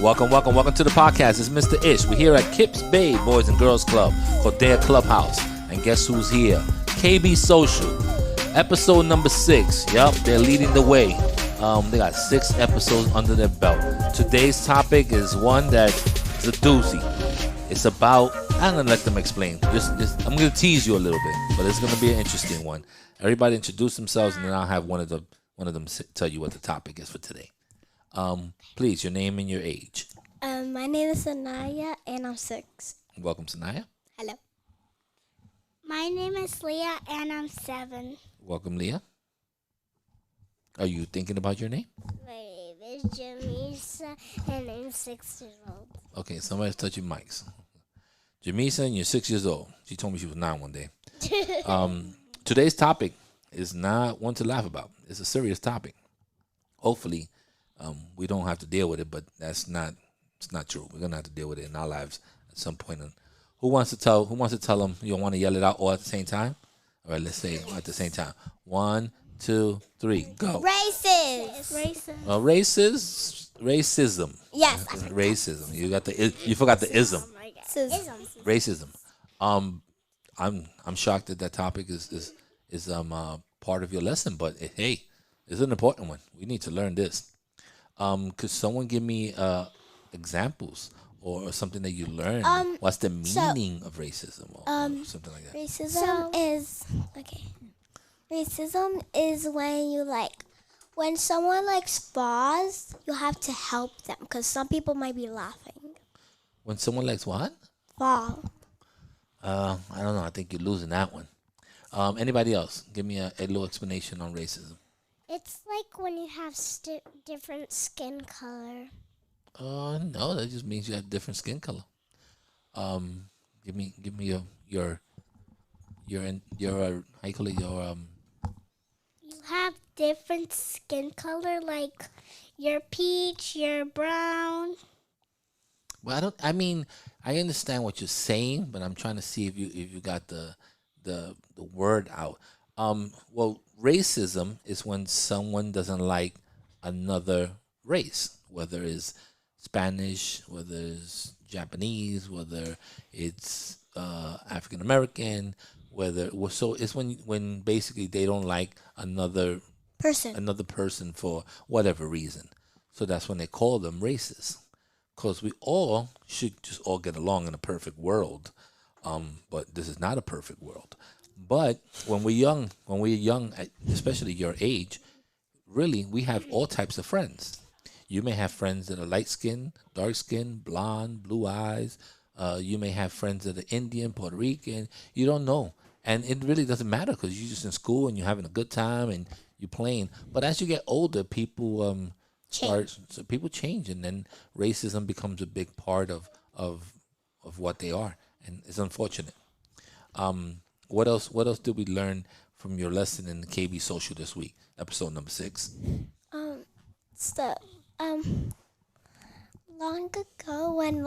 Welcome to the podcast. It's Mr. Ish. We're here at KIPS Bay Boys and Girls Club, Cordea Clubhouse. And guess who's here? KB Social. Episode number 6. Yup, they're leading the way. They got 6 episodes under their belt. Today's topic is one that is a doozy. It's about, I'm going to let them explain. I'm going to tease you a little bit, but it's going to be an interesting one. Everybody introduce themselves, and then I'll have one of them tell you what the topic is for today. Please, your name and your age. My name is Sanaya, and I'm 6. Welcome, Sanaya. Hello. My name is Leah, and I'm 7. Welcome, Leah. Are you thinking about your name? My name is Jamisa, and I'm 6 years old. Okay, somebody's touching mics. Jamisa, and you're 6 years old. She told me she was 9 one day. Today's topic is not one to laugh about. It's a serious topic. Hopefully, we don't have to deal with it, but it's not true. We're gonna have to deal with it in our lives at some point. And who wants to tell them? You don't want to yell it out all at the same time? All right, let's say at the same time. 1, 2, 3, go. Racist. Racism. Yes. Racism. You forgot the ism. Racism. I'm shocked that topic is part of your lesson, but hey, it's an important one. We need to learn this. Could someone give me examples or something that you learned? What's the meaning of racism or something like that? Racism is when someone falls, you have to help them because some people might be laughing. When someone likes what? Fall. I don't know. I think you're losing that one. Anybody else? Give me a little explanation on racism. It's like when you have different skin color. No, that just means you have different skin color. Give me your how you call it, your You have different skin color, like you're peach, you're brown. Well, I understand what you're saying, but I'm trying to see if you got the word out. Well, racism is when someone doesn't like another race, whether it's Spanish, whether it's Japanese, whether it's African American, so it's when basically they don't like another person for whatever reason. So that's when they call them racist. Because we all should just all get along in a perfect world, but this is not a perfect world. But when we're young, especially your age, really we have all types of friends. You may have friends that are light skin, dark skin, blonde, blue eyes. You may have friends that are Indian, Puerto Rican. You don't know, and it really doesn't matter because you're just in school and you're having a good time and you're playing. But as you get older, people people change, and then racism becomes a big part of what they are, and it's unfortunate. What else did we learn from your lesson in the KB Social this week, episode number 6? Long ago when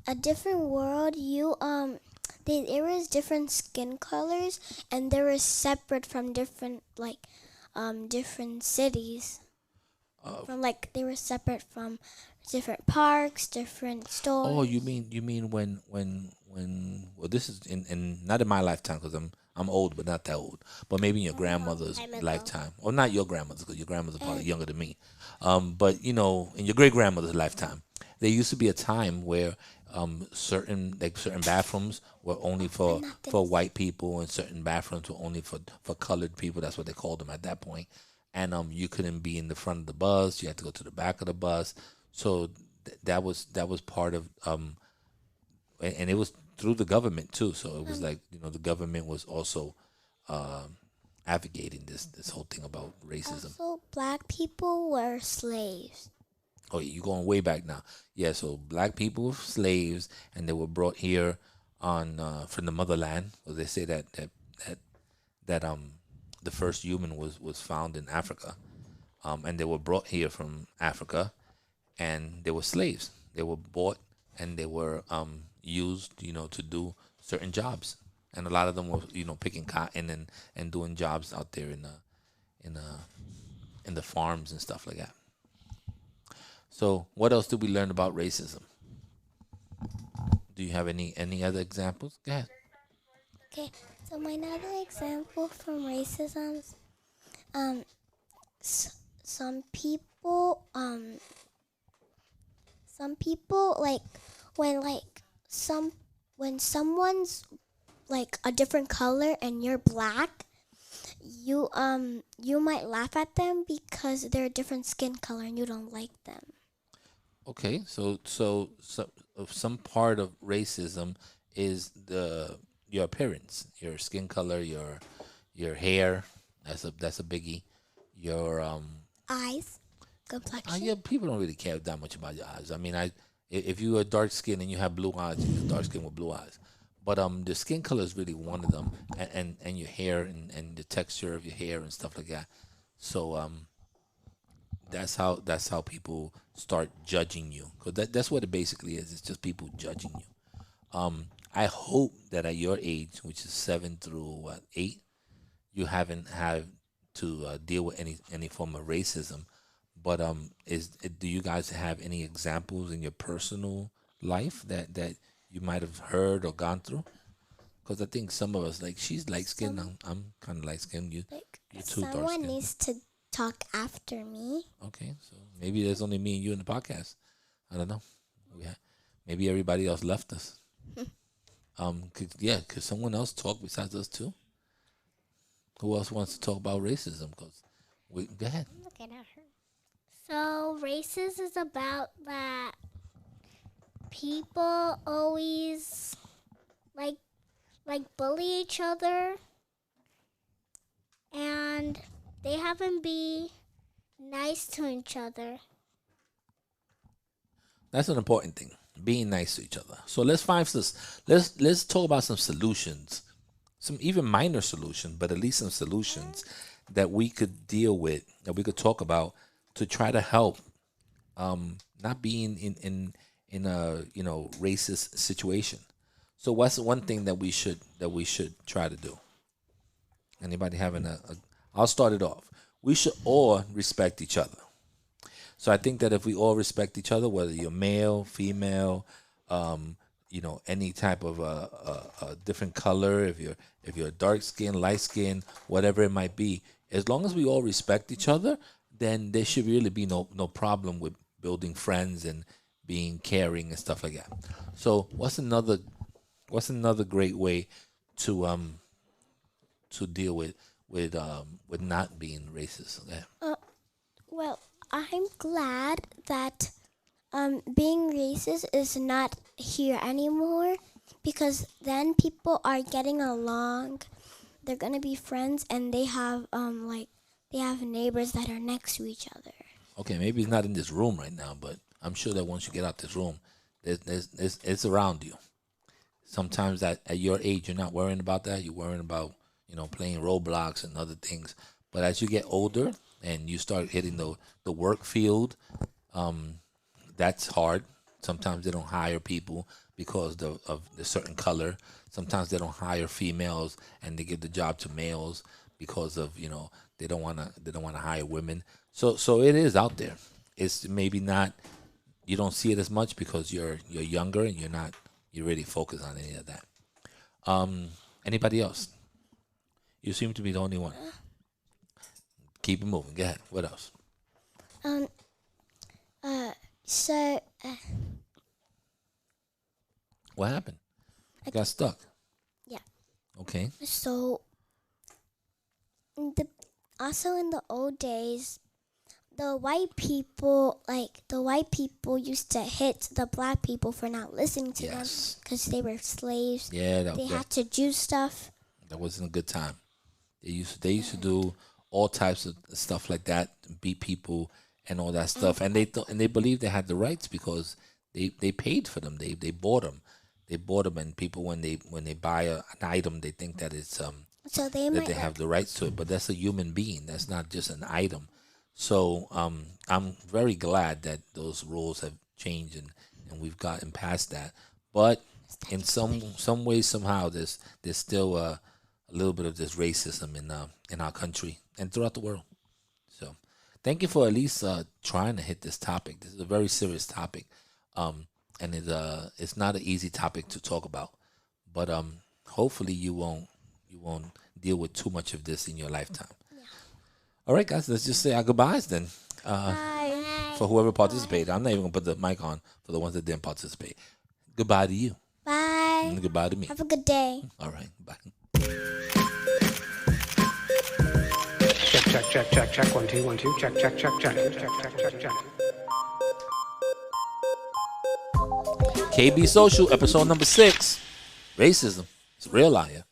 a different world, there was different skin colors, and they were separate from different different cities. They were separate from different parks, different stores. Oh, you mean when well, this is in not in my lifetime because I'm old but not that old, but maybe in your grandmother's lifetime, or not your grandmother's because your grandmother's probably younger than me, but in your great grandmother's lifetime, there used to be a time where certain bathrooms were only for white people, and certain bathrooms were only for colored people. That's what they called them at that point. And you couldn't be in the front of the bus. You had to go to the back of the bus. So that was part of and it was through the government too. So it was the government was also advocating this whole thing about racism. Also, black people were slaves. Oh, you're going way back now. Yeah, so black people were slaves, and they were brought here on from the motherland. Well, they say that the first human was found in Africa, and they were brought here from Africa, and they were slaves. They were bought, and they were used, to do certain jobs, and a lot of them were, picking cotton and doing jobs out there in the farms and stuff like that. So, what else did we learn about racism? Do you have any other examples? Go ahead. Okay, so my another example from racism, um, some people, like when like some when someone's like a different color and you're black, you might laugh at them because they're a different skin color and you don't like them. Okay, so some part of racism is the your appearance, your skin color, your hair. That's a biggie. Your Eyes, yeah, complexion. people don't really care that much about your eyes. I mean, if you are dark skin and you have blue eyes, you're dark skin with blue eyes. But the skin color is really one of them, and your hair and the texture of your hair and stuff like that. So that's how people start judging you, because that's what it basically is. It's just people judging you. I hope that at your age, which is 7 through what 8, you haven't had to deal with any form of racism. But do you guys have any examples in your personal life that you might have heard or gone through? Because I think some of us, like, she's light skinned, Some I'm kind of light skinned. like You're too dark someone skinned. needs to talk after me. Okay, so maybe there's only me and you in the podcast. I don't know. We ha- Maybe everybody else left us. Could someone else talk besides us too? Who else wants to talk about racism? Cause we go ahead. I'm looking at her. So racist is about that people always like bully each other and they haven't be nice to each other. That's an important thing. Being nice to each other. So let's find this. Let's talk about some solutions. Some even minor solutions, but at least some solutions that we could deal with, that we could talk about to try to help not being in a racist situation. So what's one thing that we should try to do? Anybody having a I'll start it off. We should all respect each other. So I think that if we all respect each other, whether you're male, female, any type of different color, if you're dark skin, light skin, whatever it might be, as long as we all respect each other, then there should really be no problem with building friends and being caring and stuff like that. So what's another great way to deal with not being racist? Okay. Well, I'm glad that being racist is not here anymore because then people are getting along. They're gonna be friends, and they have neighbors that are next to each other. Okay, maybe it's not in this room right now, but I'm sure that once you get out this room, it's around you. Sometimes at your age, you're not worrying about that. You're worrying about playing Roblox and other things. But as you get older and you start hitting the work field, that's hard. Sometimes they don't hire people because of the certain color. Sometimes they don't hire females and they give the job to males because of they don't wanna hire women. So it is out there. It's maybe not, you don't see it as much because you're younger and you're really focused on any of that. Um, Anybody else? You seem to be the only one. Keep it moving. Go ahead. What else? Um. So. What happened? You got Okay. stuck. Yeah. Okay. So. Also in the old days, the white people used to hit the black people for not listening to them Yes. because they were slaves. Yeah, They that had to do stuff. that wasn't a good time. They used to do all types of stuff like that, beat people and all that And stuff, and they believed they had the rights because they paid for them. They bought them. They bought them, and people when they buy an item, they think that it's so they that might they have like the rights to it, but that's a human being. That's not just an item. So I'm very glad that those rules have changed and we've gotten past that. But in some ways, somehow, there's still a little bit of this racism in our country and throughout the world. So thank you for at least trying to hit this topic. This is a very serious topic, and it's not an easy topic to talk about. But hopefully you won't deal with too much of this in your lifetime. All right, guys, let's just say our goodbyes then. Bye. For whoever participated, I'm not even gonna put the mic on for the ones that didn't participate. Goodbye to you, Bye. and goodbye to me. Have a good day. All right, bye. Check, check, check, check, check. 1 2 1 2. Check, check, check, check, check, check, check, check. KB Social, episode number 6. Racism. It's real out here.